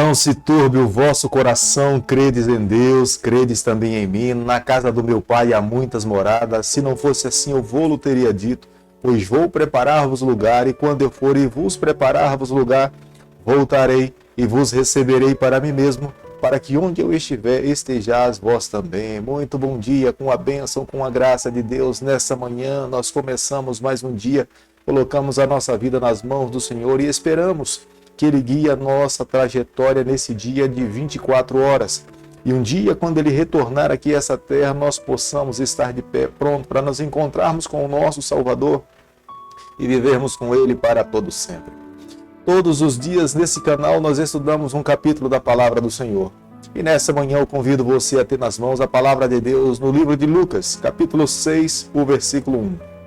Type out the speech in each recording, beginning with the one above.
Não se turbe o vosso coração, credes em Deus, credes também em mim. Na casa do meu Pai há muitas moradas. Se não fosse assim, eu vou-lo teria dito. Pois vou preparar-vos lugar, e quando eu for e vos preparar-vos lugar, voltarei e vos receberei para mim mesmo, para que onde eu estiver, estejais vós também. Muito bom dia, com a bênção, com a graça de Deus. Nessa manhã nós começamos mais um dia, colocamos a nossa vida nas mãos do Senhor e esperamos que Ele guie a nossa trajetória nesse dia de 24 horas. E um dia, quando Ele retornar aqui a essa terra, nós possamos estar de pé, pronto para nos encontrarmos com o nosso Salvador e vivermos com Ele para todo sempre. Todos os dias nesse canal nós estudamos um capítulo da Palavra do Senhor. E nessa manhã eu convido você a ter nas mãos a Palavra de Deus no livro de Lucas, capítulo 6, o versículo 1.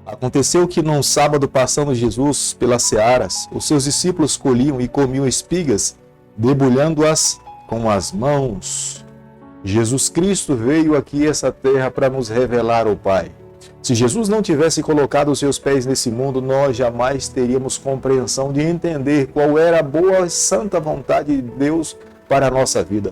Aconteceu que num sábado, passando Jesus pelas searas, os seus discípulos colhiam e comiam espigas, debulhando-as com as mãos. Jesus Cristo veio aqui a essa terra para nos revelar o Pai. Se Jesus não tivesse colocado os seus pés nesse mundo, nós jamais teríamos compreensão de entender qual era a boa e santa vontade de Deus para a nossa vida.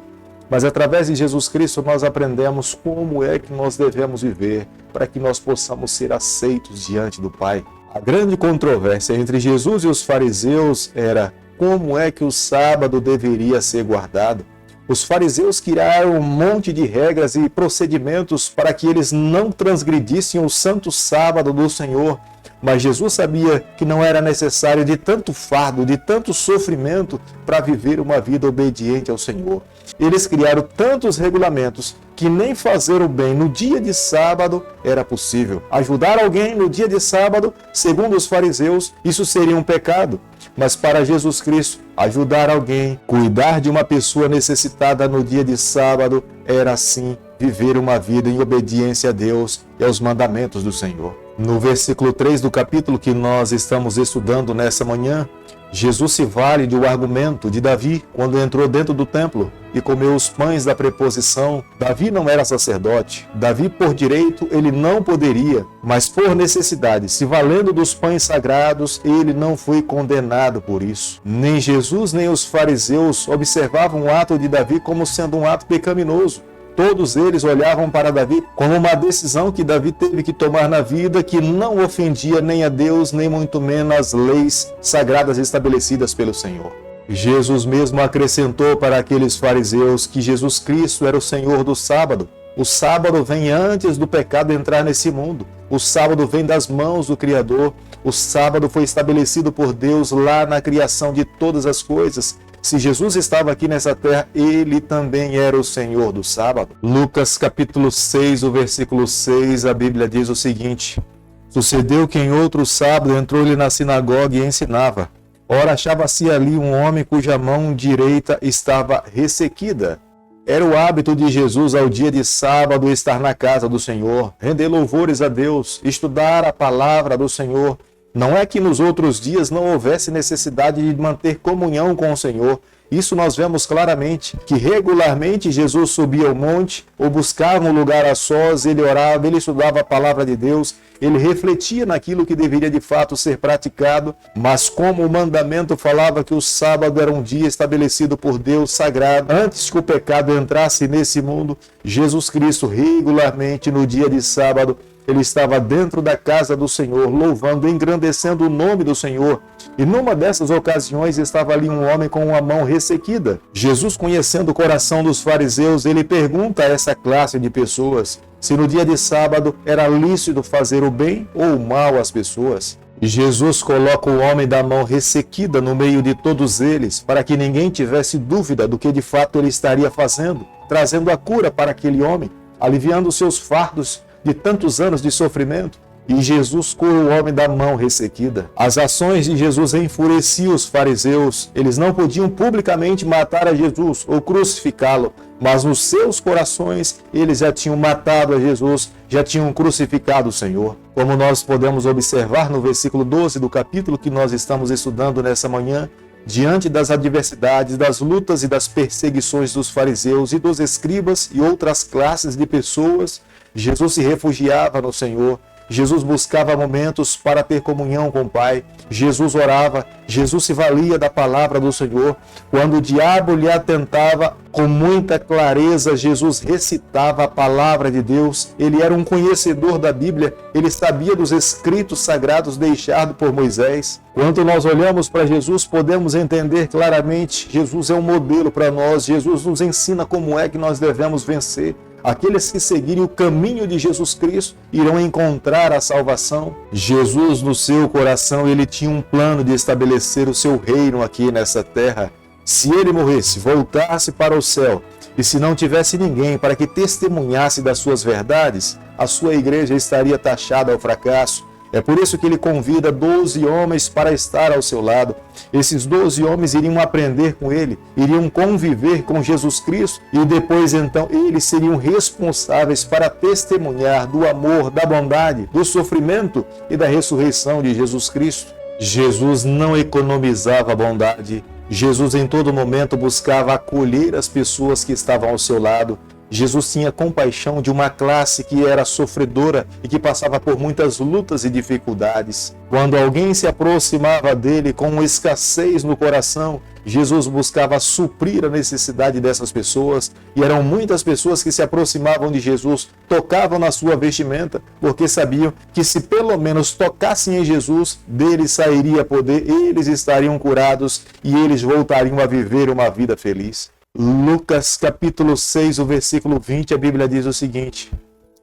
Mas através de Jesus Cristo nós aprendemos como é que nós devemos viver para que nós possamos ser aceitos diante do Pai. A grande controvérsia entre Jesus e os fariseus era como é que o sábado deveria ser guardado. Os fariseus criaram um monte de regras e procedimentos para que eles não transgredissem o santo sábado do Senhor. Mas Jesus sabia que não era necessário de tanto fardo, de tanto sofrimento para viver uma vida obediente ao Senhor. Eles criaram tantos regulamentos que nem fazer o bem no dia de sábado era possível. Ajudar alguém no dia de sábado, segundo os fariseus, isso seria um pecado. Mas para Jesus Cristo, ajudar alguém, cuidar de uma pessoa necessitada no dia de sábado, era sim viver uma vida em obediência a Deus e aos mandamentos do Senhor. No versículo 3 do capítulo que nós estamos estudando nessa manhã, Jesus se vale do argumento de Davi quando entrou dentro do templo e comeu os pães da preposição. Davi não era sacerdote. Davi, por direito, ele não poderia, mas por necessidade, se valendo dos pães sagrados, ele não foi condenado por isso. Nem Jesus nem os fariseus observavam o ato de Davi como sendo um ato pecaminoso. Todos eles olhavam para Davi como uma decisão que Davi teve que tomar na vida, que não ofendia nem a Deus, nem muito menos as leis sagradas estabelecidas pelo Senhor. Jesus mesmo acrescentou para aqueles fariseus que Jesus Cristo era o Senhor do sábado. O sábado vem antes do pecado entrar nesse mundo. O sábado vem das mãos do Criador. O sábado foi estabelecido por Deus lá na criação de todas as coisas. Se Jesus estava aqui nessa terra, Ele também era o Senhor do sábado. Lucas capítulo 6, o versículo 6, a Bíblia diz o seguinte: Sucedeu que em outro sábado entrou-lhe na sinagoga e ensinava. Ora, achava-se ali um homem cuja mão direita estava ressequida. Era o hábito de Jesus ao dia de sábado estar na casa do Senhor, render louvores a Deus, estudar a palavra do Senhor. Não é que nos outros dias não houvesse necessidade de manter comunhão com o Senhor. Isso nós vemos claramente, que regularmente Jesus subia ao monte, ou buscava um lugar a sós, ele orava, ele estudava a palavra de Deus, ele refletia naquilo que deveria de fato ser praticado, mas como o mandamento falava que o sábado era um dia estabelecido por Deus, sagrado, antes que o pecado entrasse nesse mundo, Jesus Cristo regularmente no dia de sábado, ele estava dentro da casa do Senhor, louvando, engrandecendo o nome do Senhor. E numa dessas ocasiões estava ali um homem com uma mão ressequida. Jesus, conhecendo o coração dos fariseus, ele pergunta a essa classe de pessoas se no dia de sábado era lícito fazer o bem ou o mal às pessoas. E Jesus coloca o homem da mão ressequida no meio de todos eles, para que ninguém tivesse dúvida do que de fato ele estaria fazendo, trazendo a cura para aquele homem, aliviando os seus fardos de tantos anos de sofrimento. E Jesus cura o homem da mão ressequida. As ações de Jesus enfureciam os fariseus. Eles não podiam publicamente matar a Jesus ou crucificá-lo, mas nos seus corações eles já tinham matado a Jesus, já tinham crucificado o Senhor. Como nós podemos observar no versículo 12 do capítulo que nós estamos estudando nessa manhã, diante das adversidades, das lutas e das perseguições dos fariseus e dos escribas e outras classes de pessoas, Jesus se refugiava no Senhor, Jesus buscava momentos para ter comunhão com o Pai. Jesus orava, Jesus se valia da palavra do Senhor. Quando o diabo lhe atentava, com muita clareza, Jesus recitava a palavra de Deus. Ele era um conhecedor da Bíblia, ele sabia dos escritos sagrados deixados por Moisés. Quando nós olhamos para Jesus, podemos entender claramente, Jesus é um modelo para nós, Jesus nos ensina como é que nós devemos vencer. Aqueles que seguirem o caminho de Jesus Cristo irão encontrar a salvação. Jesus, no seu coração, ele tinha um plano de estabelecer o seu reino aqui nessa terra. Se ele morresse, voltasse para o céu, e se não tivesse ninguém para que testemunhasse das suas verdades, a sua igreja estaria taxada ao fracasso. É por isso que ele convida 12 homens para estar ao seu lado. Esses 12 homens iriam aprender com ele, iriam conviver com Jesus Cristo e depois então eles seriam responsáveis para testemunhar do amor, da bondade, do sofrimento e da ressurreição de Jesus Cristo. Jesus não economizava a bondade. Jesus em todo momento buscava acolher as pessoas que estavam ao seu lado. Jesus tinha compaixão de uma classe que era sofredora e que passava por muitas lutas e dificuldades. Quando alguém se aproximava dele com uma escassez no coração, Jesus buscava suprir a necessidade dessas pessoas, e eram muitas pessoas que se aproximavam de Jesus, tocavam na sua vestimenta, porque sabiam que se pelo menos tocassem em Jesus, deles sairia poder, eles estariam curados e eles voltariam a viver uma vida feliz. Lucas capítulo 6, o versículo 20, a Bíblia diz o seguinte: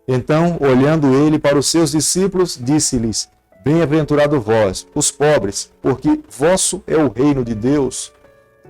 Então, olhando ele para os seus discípulos, disse-lhes: Bem-aventurado vós, os pobres, porque vosso é o reino de Deus.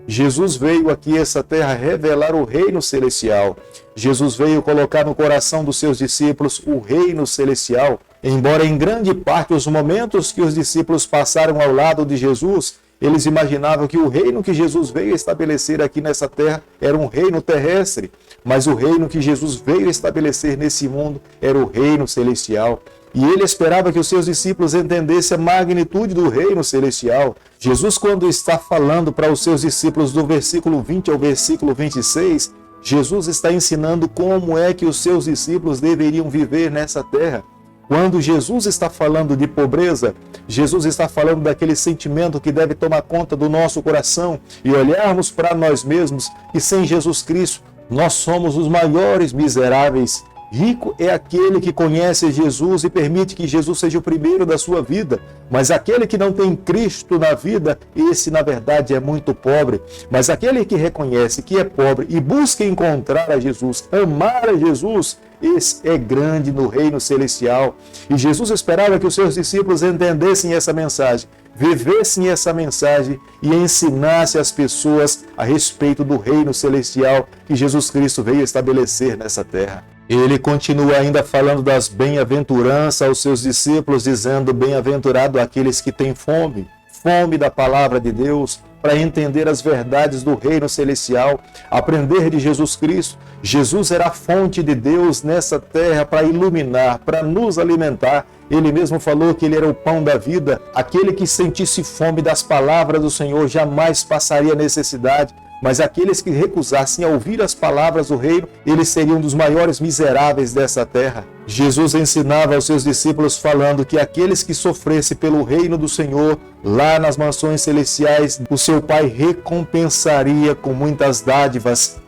Jesus veio aqui a essa terra revelar o reino celestial. Jesus veio colocar no coração dos seus discípulos o reino celestial. Embora em grande parte os momentos que os discípulos passaram ao lado de Jesus, eles imaginavam que o reino que Jesus veio estabelecer aqui nessa terra era um reino terrestre, mas o reino que Jesus veio estabelecer nesse mundo era o reino celestial. E ele esperava que os seus discípulos entendessem a magnitude do reino celestial. Jesus, quando está falando para os seus discípulos do versículo 20 ao versículo 26, Jesus está ensinando como é que os seus discípulos deveriam viver nessa terra. Quando Jesus está falando de pobreza, Jesus está falando daquele sentimento que deve tomar conta do nosso coração e olharmos para nós mesmos que sem Jesus Cristo nós somos os maiores miseráveis. Rico é aquele que conhece Jesus e permite que Jesus seja o primeiro da sua vida. Mas aquele que não tem Cristo na vida, esse na verdade é muito pobre. Mas aquele que reconhece que é pobre e busca encontrar a Jesus, amar a Jesus, esse é grande no reino celestial. E Jesus esperava que os seus discípulos entendessem essa mensagem, vivessem essa mensagem e ensinassem as pessoas a respeito do reino celestial que Jesus Cristo veio estabelecer nessa terra. Ele continua ainda falando das bem-aventuranças aos seus discípulos, dizendo: bem-aventurado aqueles que têm fome, fome da palavra de Deus, para entender as verdades do reino celestial, aprender de Jesus Cristo. Jesus era a fonte de Deus nessa terra para iluminar, para nos alimentar. Ele mesmo falou que ele era o pão da vida. Aquele que sentisse fome das palavras do Senhor jamais passaria necessidade. Mas aqueles que recusassem a ouvir as palavras do reino, eles seriam dos maiores miseráveis dessa terra. Jesus ensinava aos seus discípulos falando que aqueles que sofressem pelo reino do Senhor, lá nas mansões celestiais, o seu Pai recompensaria com muitas dádivas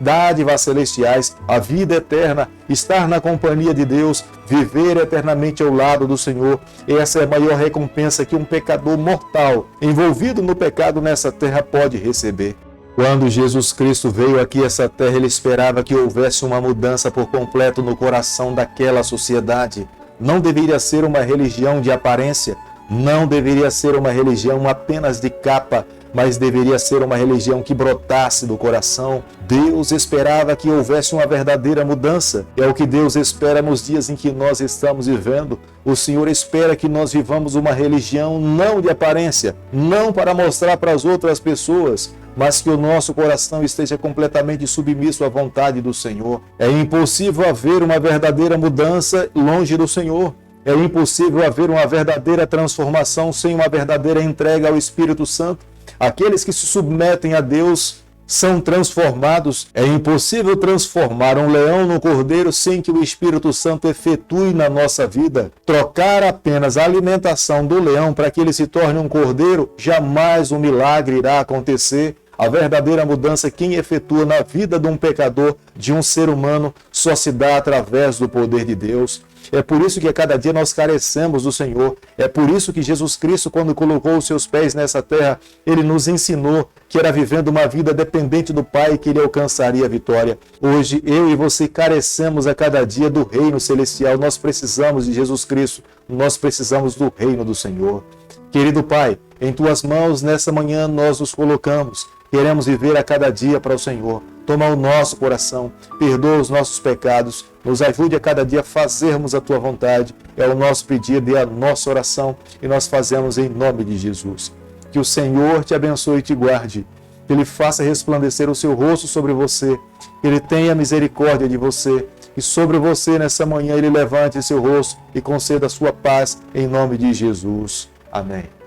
celestiais, a vida eterna, estar na companhia de Deus, viver eternamente ao lado do Senhor. Essa é a maior recompensa que um pecador mortal, envolvido no pecado nessa terra, pode receber. Quando Jesus Cristo veio aqui a essa terra, ele esperava que houvesse uma mudança por completo no coração daquela sociedade. Não deveria ser uma religião de aparência, não deveria ser uma religião apenas de capa, mas deveria ser uma religião que brotasse do coração. Deus esperava que houvesse uma verdadeira mudança. É o que Deus espera nos dias em que nós estamos vivendo. O Senhor espera que nós vivamos uma religião não de aparência, não para mostrar para as outras pessoas, mas que o nosso coração esteja completamente submisso à vontade do Senhor. É impossível haver uma verdadeira mudança longe do Senhor. É impossível haver uma verdadeira transformação sem uma verdadeira entrega ao Espírito Santo. Aqueles que se submetem a Deus são transformados. É impossível transformar um leão no cordeiro sem que o Espírito Santo efetue na nossa vida. Trocar apenas a alimentação do leão para que ele se torne um cordeiro, jamais um milagre irá acontecer. A verdadeira mudança, quem efetua na vida de um pecador, de um ser humano, só se dá através do poder de Deus. É por isso que a cada dia nós carecemos do Senhor. É por isso que Jesus Cristo, quando colocou os seus pés nessa terra, ele nos ensinou que era vivendo uma vida dependente do Pai que ele alcançaria a vitória. Hoje, eu e você carecemos a cada dia do reino celestial. Nós precisamos de Jesus Cristo. Nós precisamos do reino do Senhor. Querido Pai, em Tuas mãos, nessa manhã, nós nos colocamos. Queremos viver a cada dia para o Senhor. Toma o nosso coração, perdoa os nossos pecados, nos ajude a cada dia a fazermos a Tua vontade. É o nosso pedido e a nossa oração, e nós fazemos em nome de Jesus. Que o Senhor te abençoe e te guarde, que Ele faça resplandecer o seu rosto sobre você, que Ele tenha misericórdia de você, e sobre você nessa manhã Ele levante seu rosto e conceda a sua paz em nome de Jesus. Amém.